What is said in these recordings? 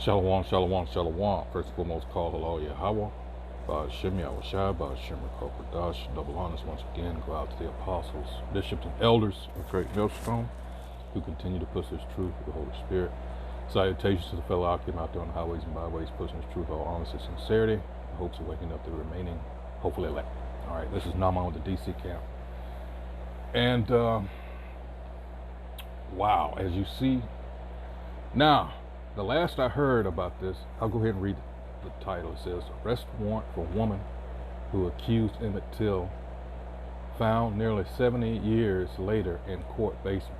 Shalom, shalom, shalom. First and foremost, call the law Yahweh. Shem Yahushua, Shem Rakopradash. Double honors once again go out to the apostles, bishops, and elders of Great Millstone who continue to push this truth with the Holy Spirit. Salutations to the fellow Akim out there on the highways and byways, pushing this truth with all honesty and sincerity, in hopes of waking up the remaining, hopefully elect. All right, this is Naman with the DC camp. And, wow, as you see, now, the last I heard about this, I'll go ahead and read the title. It says, Arrest Warrant for Woman Who Accused Emmett Till Found Nearly 70 Years Later in Court Basement.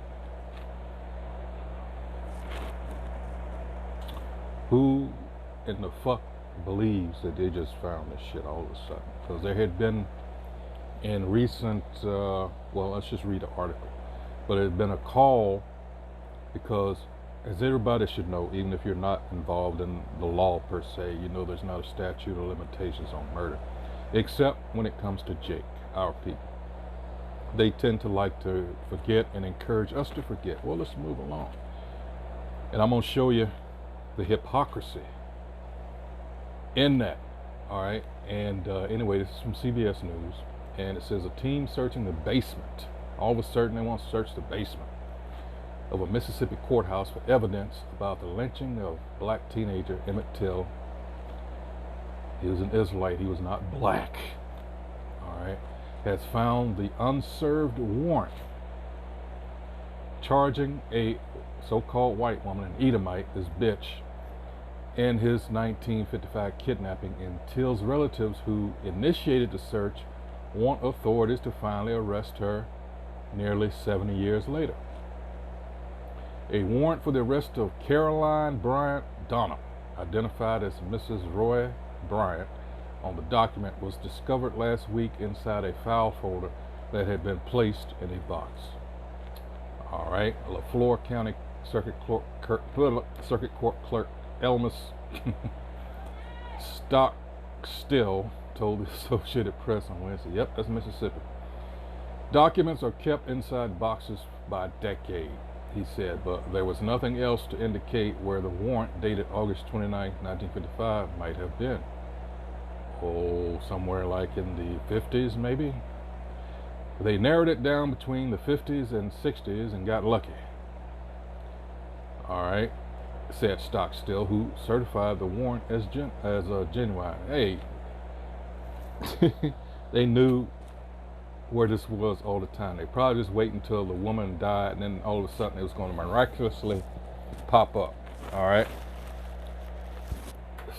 Who in the fuck believes that they just found this shit all of a sudden? Because there had been in recent, well, let's just read the article. But it had been a call because, as everybody should know, even if you're not involved in the law per se, you know there's not a statute of limitations on murder, except when it comes to Jake, our people. They tend to like to forget and encourage us to forget. Well, let's move along. And I'm going to show you the hypocrisy in that. All right. And anyway, this is from CBS News. And it says a team searching the basement. All of a sudden, they want to search the basement of a Mississippi courthouse for evidence about the lynching of black teenager Emmett Till. He was an Israelite, he was not black. All right, has found the unserved warrant charging a so-called white woman, an Edomite, this bitch, in his 1955 kidnapping. And Till's relatives, who initiated the search, want authorities to finally arrest her nearly 70 years later. A warrant for the arrest of Caroline Bryant Dunham, identified as Mrs. Roy Bryant on the document, was discovered last week inside a file folder that had been placed in a box. All right, LaFleur County Circuit Court Clerk Elmas Stockstill told the Associated Press on Wednesday. Yep, that's Mississippi. Documents are kept inside boxes by decade, he said, but there was nothing else to indicate where the warrant dated August 29, 1955 might have been. Oh, somewhere like in the 50s maybe? They narrowed it down between the 50s and 60s and got lucky. All right, said Stockstill, who certified the warrant as genuine. Hey, they knew where this was all the time. They probably just wait until the woman died, and then all of a sudden it was going to miraculously pop up. All right.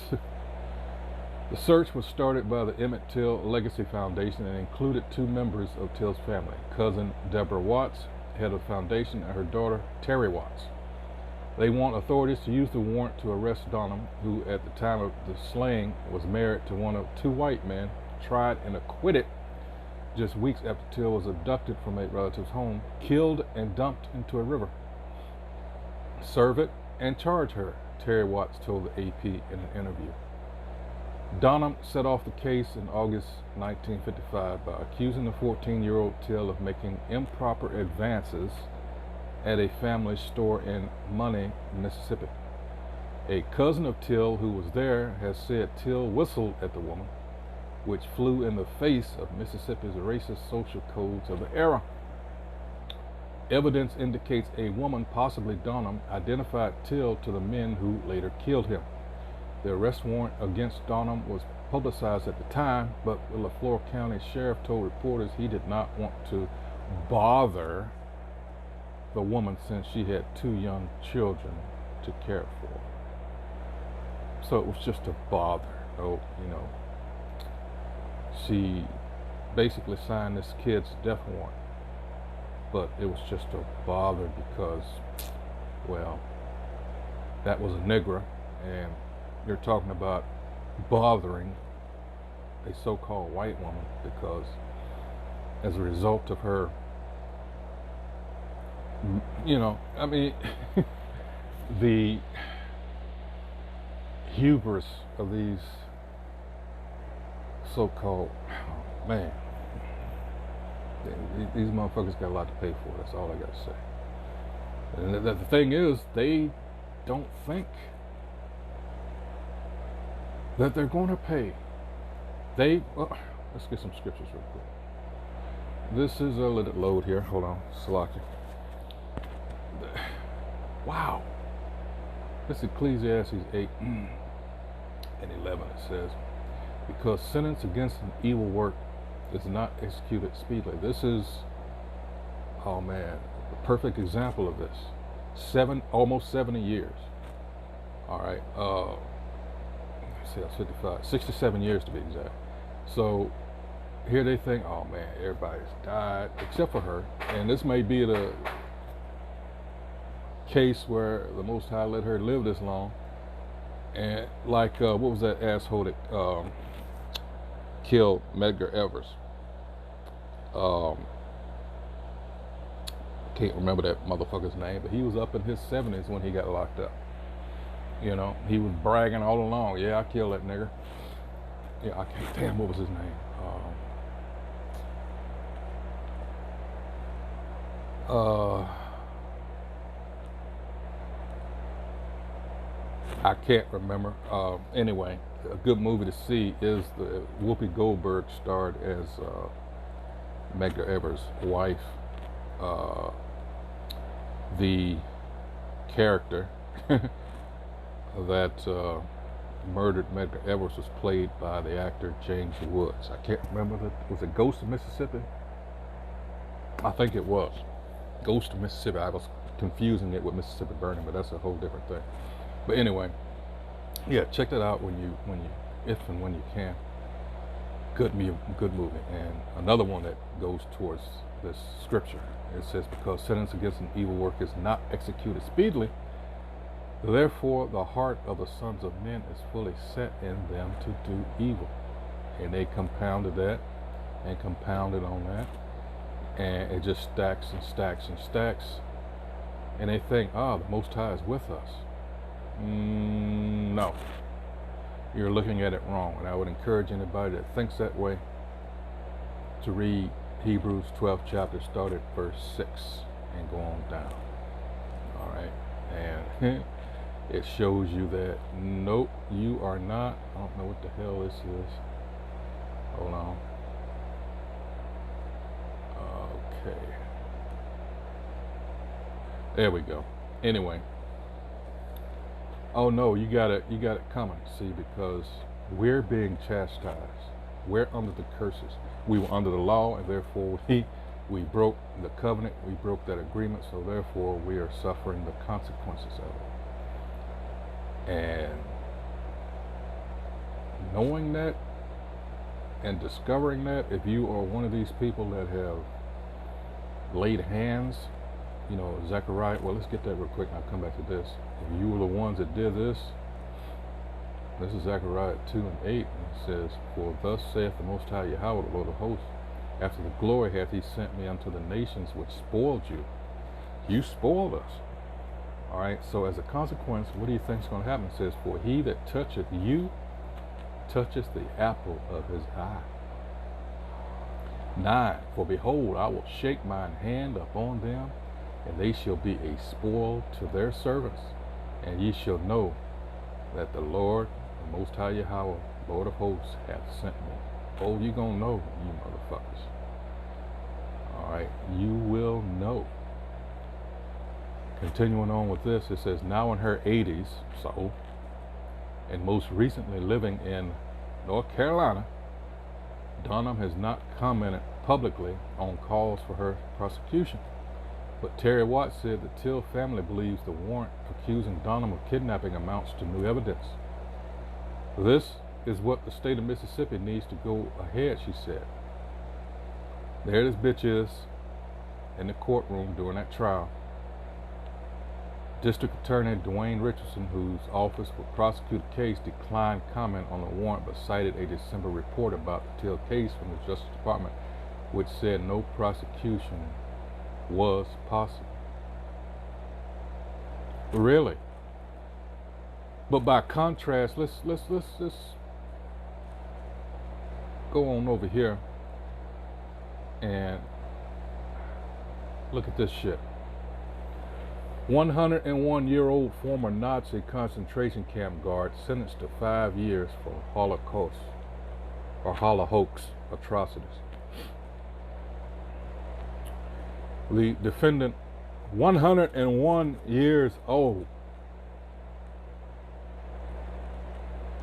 The search was started by the Emmett Till Legacy Foundation and included two members of Till's family, cousin Deborah Watts, head of the foundation, and her daughter Terry Watts. They want authorities to use the warrant to arrest Dunham, who at the time of the slaying was married to one of two white men, tried and acquitted just weeks after Till was abducted from a relative's home, killed and dumped into a river. Serve it and charge her, Terry Watts told the AP in an interview. Dunham set off the case in August 1955 by accusing the 14-year-old Till of making improper advances at a family store in Money, Mississippi. A cousin of Till who was there has said Till whistled at the woman, which flew in the face of Mississippi's racist social codes of the era. Evidence indicates a woman, possibly Dunham, identified Till to the men who later killed him. The arrest warrant against Dunham was publicized at the time, but the LaFleur County Sheriff told reporters he did not want to bother the woman since she had two young children to care for. So it was just a bother. Oh, you know, she basically signed this kid's death warrant, but it was just a bother because, well, that was a nigger, and you're talking about bothering a so-called white woman because as a result of her, you know, I mean, the hubris of these so-called, oh, man, these motherfuckers got a lot to pay for. That's all I got to say. And the thing is, they don't think that they're going to pay. Let's get some scriptures real quick. This is a little load here. Hold on, Salaki. Wow. This is Ecclesiastes 8 and 11. It says, because sentence against an evil work is not executed speedily. This is, oh man, a perfect example of this. Almost 70 years. All right. Let's see, that's 55. 67 years to be exact. So here they think, oh man, everybody's died except for her. And this may be the case where the Most High let her live this long. And like, what was that asshole that killed Medgar Evers? Can't remember that motherfucker's name, but he was up in his 70s when he got locked up. You know, he was bragging all along, yeah, I killed that nigger. Yeah, I can't, damn, what was his name? I can't remember. Anyway, a good movie to see is the Whoopi Goldberg starred as Medgar Evers' wife. The character that murdered Medgar Evers was played by the actor James Woods. I can't remember, was it Ghost of Mississippi? I think it was Ghost of Mississippi. I was confusing it with Mississippi Burning, but that's a whole different thing. But anyway, yeah, check that out when you if and when you can. Good movie. And another one that goes towards this scripture. It says, because sentence against an evil work is not executed speedily, therefore the heart of the sons of men is fully set in them to do evil. And they compounded that and compounded on that. And it just stacks and stacks and stacks. And they think, the Most High is with us. No. You're looking at it wrong. And I would encourage anybody that thinks that way to read Hebrews 12th chapter, start at verse 6 and go on down. All right. And it shows you that, nope, you are not. I don't know what the hell this is. Hold on. Okay. There we go. Anyway. Oh no, you got it coming, see, because we're being chastised. We're under the curses. We were under the law, and therefore we broke the covenant, we broke that agreement, so therefore we are suffering the consequences of it. And knowing that and discovering that, if you are one of these people that have laid hands, you know, Zechariah, well, let's get that real quick and I'll come back to this. If you were the ones that did this is Zechariah 2 and 8, and it says, for thus saith the Most High Yahweh, the Lord of hosts, after the glory hath he sent me unto the nations which spoiled you. You spoiled us. All right, so as a consequence, what do you think is going to happen? It says, for he that toucheth you toucheth the apple of his eye. 9, for behold, I will shake mine hand upon them, and they shall be a spoil to their servants, and ye shall know that the Lord, the Most High Yahweh, Lord of hosts, hath sent me. Oh, you gonna know, you motherfuckers. All right, you will know. Continuing on with this, it says, now in her 80s, so, and most recently living in North Carolina, Dunham has not commented publicly on calls for her prosecution. But Terry Watts said the Till family believes the warrant accusing Dunham of kidnapping amounts to new evidence. This is what the state of Mississippi needs to go ahead, she said. There this bitch is in the courtroom during that trial. District Attorney Dwayne Richardson, whose office would prosecute the case, declined comment on the warrant but cited a December report about the Till case from the Justice Department, which said no prosecution was possible. Really? But by contrast, let's go on over here and look at this shit. 101-year-old former Nazi concentration camp guard sentenced to 5 years for Holocaust or Holocaust atrocities. The defendant, 101 years old,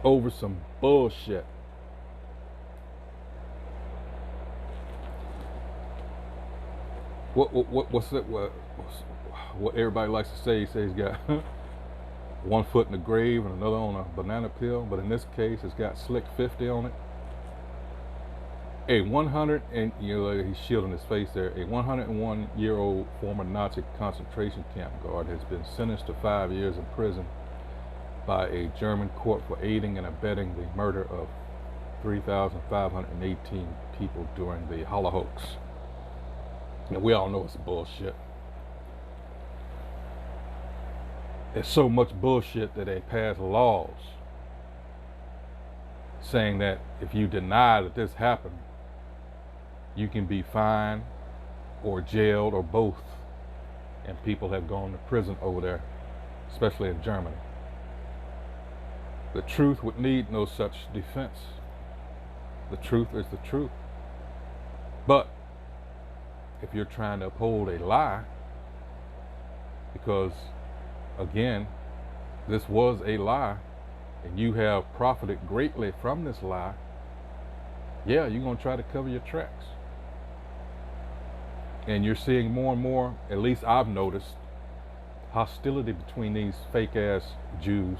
over some bullshit. What's that? What everybody likes to say? He says he's got one foot in the grave and another on a banana peel, but in this case, it's got slick 50 on it. A 100 and he's shielding his face there. A 101-year-old former Nazi concentration camp guard has been sentenced to 5 years in prison by a German court for aiding and abetting the murder of 3,518 people during the Holocaust. And we all know it's bullshit. It's so much bullshit that they pass laws saying that if you deny that this happened, you can be fined or jailed or both. And people have gone to prison over there, especially in Germany. The truth would need no such defense. The truth is the truth. But if you're trying to uphold a lie, because again, this was a lie, and you have profited greatly from this lie, yeah, you're going to try to cover your tracks. And you're seeing more and more, at least I've noticed, hostility between these fake-ass Jews,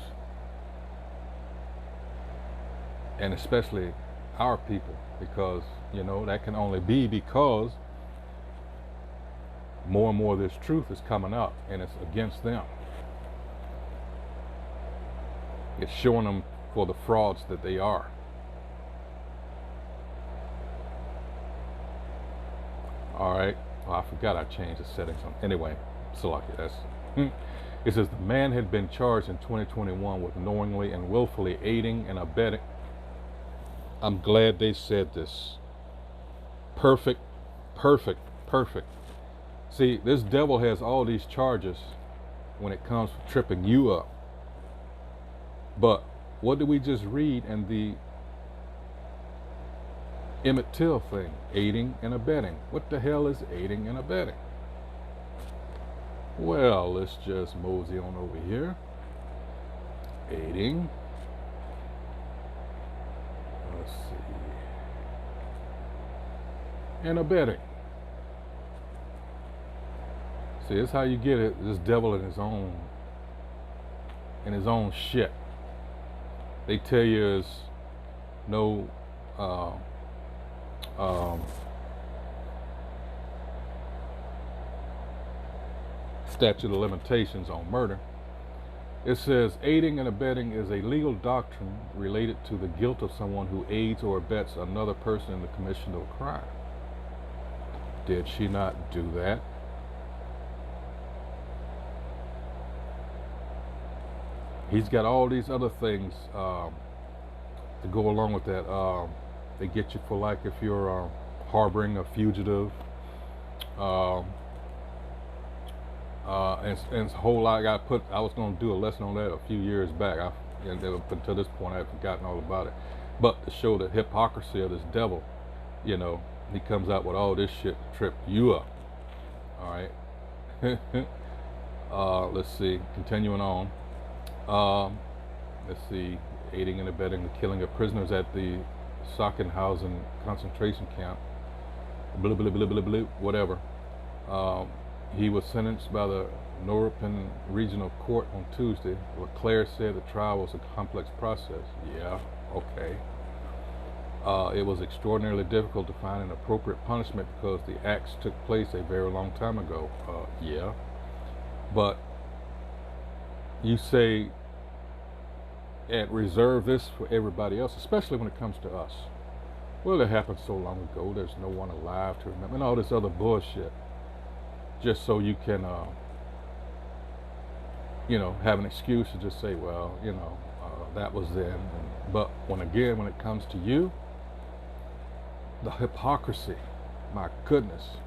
and especially our people, because, that can only be because more and more of this truth is coming up, and it's against them. It's showing them for the frauds that they are. All right. Well, I forgot I changed the settings. Anyway, Salaki, that's. It says the man had been charged in 2021 with knowingly and willfully aiding and abetting. I'm glad they said this. Perfect. See, this devil has all these charges when it comes to tripping you up. But what did we just read in the Emmett Till thing? Aiding and abetting. What the hell is aiding and abetting? Well, let's just mosey on over here. Aiding. Let's see. And abetting. See, this is how you get it. This devil in his own shit. They tell you there's no statute of limitations on murder. It says aiding and abetting is a legal doctrine related to the guilt of someone who aids or abets another person in the commission of a crime. Did she not do that? He's got all these other things to go along with that. They get you for, like, if you're harboring a fugitive, and it's a whole lot. I was going to do a lesson on that a few years back. And until this point, I had forgotten all about it. But to show the hypocrisy of this devil, he comes out with all this shit to trip you up. All right. Let's see. Continuing on. Let's see, aiding and abetting the killing of prisoners at the Sachsenhausen concentration camp. Blah, blah, blah, blah, blah, whatever. He was sentenced by the Norpen Regional Court on Tuesday. Leclerc said the trial was a complex process. Yeah, okay. It was extraordinarily difficult to find an appropriate punishment because the acts took place a very long time ago. Yeah. But you say, and reserve this for everybody else, especially when it comes to us. Well, it happened so long ago, there's no one alive to remember, and all this other bullshit, just so you can, have an excuse to just say, well, that was then. But when it comes to you, the hypocrisy, my goodness.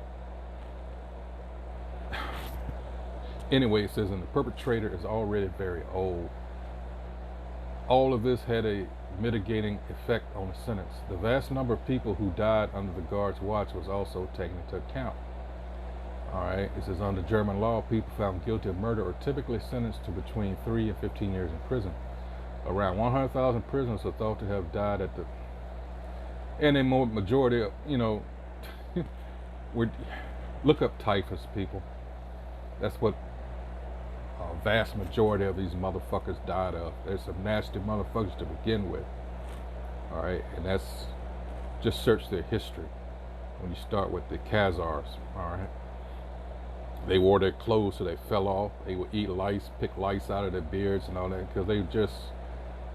Anyway, it says, and the perpetrator is already very old. All of this had a mitigating effect on the sentence. The vast number of people who died under the guard's watch was also taken into account. All right, it says, under German law, people found guilty of murder are typically sentenced to between 3 and 15 years in prison. Around 100,000 prisoners are thought to have died at the, and a majority of, look up typhus, people. That's what a vast majority of these motherfuckers died of. There's some nasty motherfuckers to begin with. All right, and that's, just search their history. When you start with the Khazars, all right, they wore their clothes so they fell off. They would eat lice, pick lice out of their beards and all that, because they just,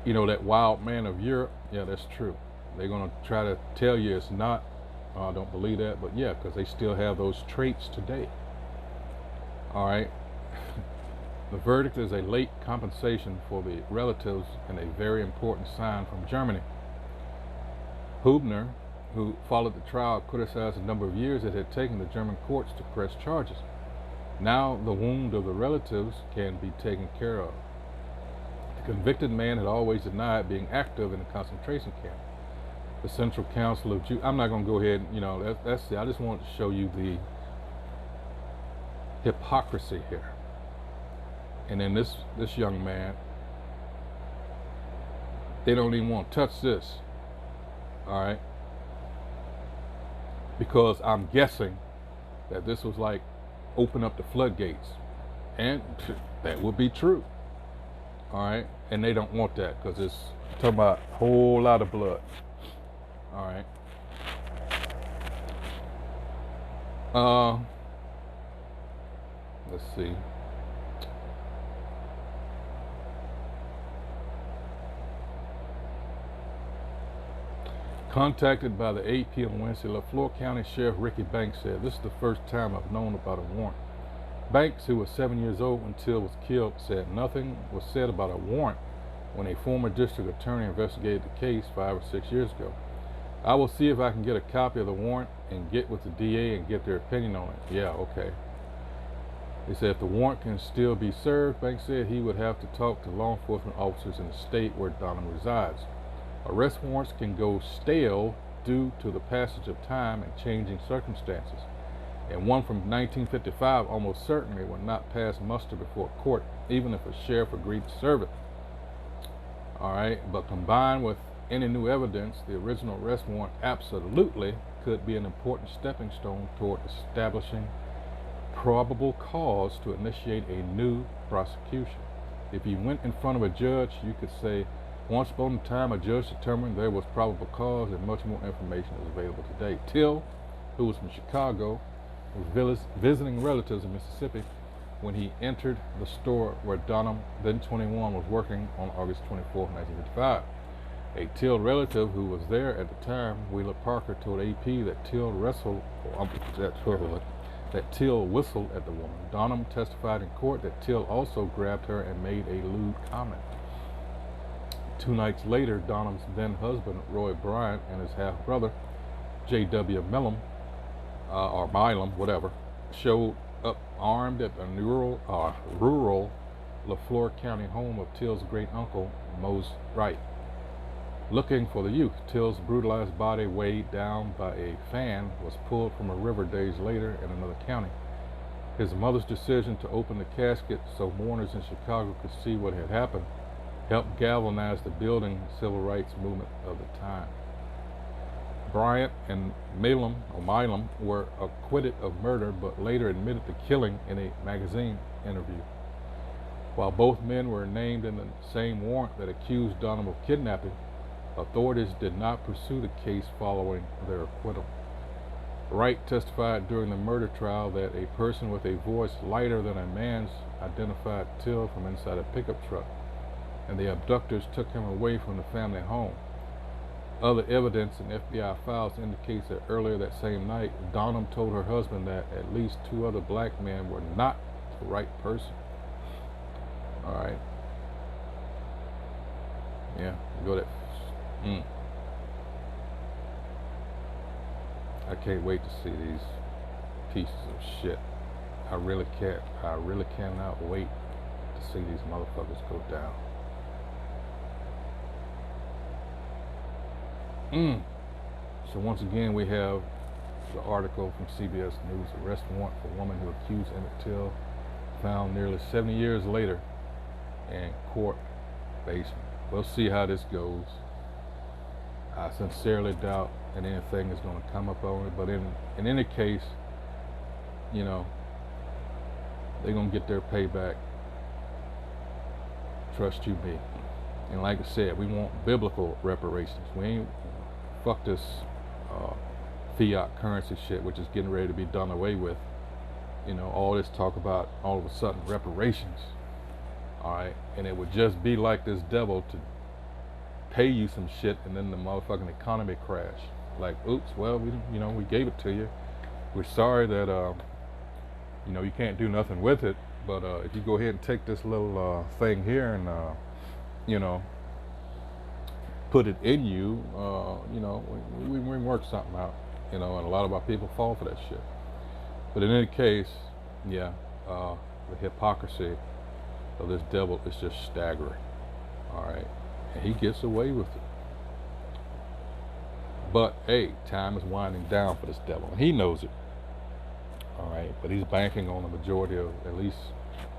that wild man of Europe. Yeah, that's true. They're gonna try to tell you it's not. I don't believe that, but yeah, because they still have those traits today. All right. The verdict is a late compensation for the relatives and a very important sign from Germany. Hubner, who followed the trial, criticized the number of years it had taken the German courts to press charges. Now the wound of the relatives can be taken care of. The convicted man had always denied being active in a concentration camp. The Central Council of Jews. I'm not going to go ahead and, that's I just wanted to show you the hypocrisy here. And then this young man, they don't even want to touch this. All right, because I'm guessing that this was like open up the floodgates, and that would be true. All right, and they don't want that because it's talking about a whole lot of blood. All right. Let's see. Contacted by the AP on Wednesday, LaFleur County Sheriff Ricky Banks said, "This is the first time I've known about a warrant." Banks, who was 7 years old when Till was killed, said nothing was said about a warrant when a former district attorney investigated the case 5 or 6 years ago. "I will see if I can get a copy of the warrant and get with the DA and get their opinion on it." Yeah, okay. He said if the warrant can still be served, Banks said he would have to talk to law enforcement officers in the state where Donham resides. Arrest warrants can go stale due to the passage of time and changing circumstances. And one from 1955 almost certainly would not pass muster before a court, even if a sheriff agreed to serve it. All right, but combined with any new evidence, the original arrest warrant absolutely could be an important stepping stone toward establishing probable cause to initiate a new prosecution. If you went in front of a judge, you could say, once upon a time, a judge determined there was probable cause and much more information is available today. Till, who was from Chicago, was visiting relatives in Mississippi when he entered the store where Donham, then 21, was working on August 24, 1955. A Till relative who was there at the time, Wheeler Parker, told AP that Till whistled at the woman. Donham testified in court that Till also grabbed her and made a lewd comment. 2 nights later, Donham's then husband, Roy Bryant, and his half-brother, J.W. Milam, or Milam, whatever, showed up armed at the rural LaFleur County home of Till's great-uncle, Mose Wright. Looking for the youth, Till's brutalized body, weighed down by a fan, was pulled from a river days later in another county. His mother's decision to open the casket so mourners in Chicago could see what had happened helped galvanize the building civil rights movement of the time. Bryant and Milam were acquitted of murder, but later admitted to killing in a magazine interview. While both men were named in the same warrant that accused Donham of kidnapping, authorities did not pursue the case following their acquittal. Wright testified during the murder trial that a person with a voice lighter than a man's identified Till from inside a pickup truck, and the abductors took him away from the family home. Other evidence in FBI files indicates that earlier that same night, Donham told her husband that at least 2 other black men were not the right person. All right. Yeah, go that. I can't wait to see these pieces of shit. I really can't. I really cannot wait to see these motherfuckers go down. So once again, we have the article from CBS News: arrest warrant for woman who accused Emmett Till, found nearly 70 years later in court basement. We'll see how this goes. I sincerely doubt that anything is going to come up on it, but in any case, you know, they're going to get their payback. Trust you me. And like I said, we want biblical reparations. We ain't fuck this fiat currency shit, which is getting ready to be done away with. You know, all this talk about all of a sudden reparations. All right, and it would just be like this devil to pay you some shit, and then the motherfucking economy crash. Like, oops, well, we gave it to you. We're sorry that you can't do nothing with it, but if you go ahead and take this little thing here and put it in you, we work something out. And a lot of our people fall for that shit. But in any case, yeah, the hypocrisy of this devil is just staggering. All right, and he gets away with it. But hey, time is winding down for this devil, and he knows it. All right, but he's banking on the majority of, at least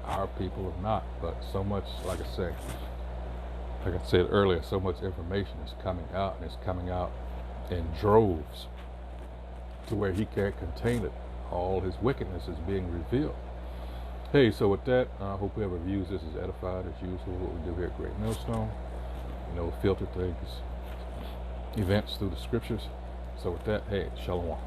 our people, if not. But so much, like I said earlier, so much information is coming out, and it's coming out in droves to where he can't contain it. All his wickedness is being revealed. Hey, so with that, I hope whoever views this is edified as usual. What we do here at Great Millstone, filter things, events through the scriptures. So with that, hey, shalom.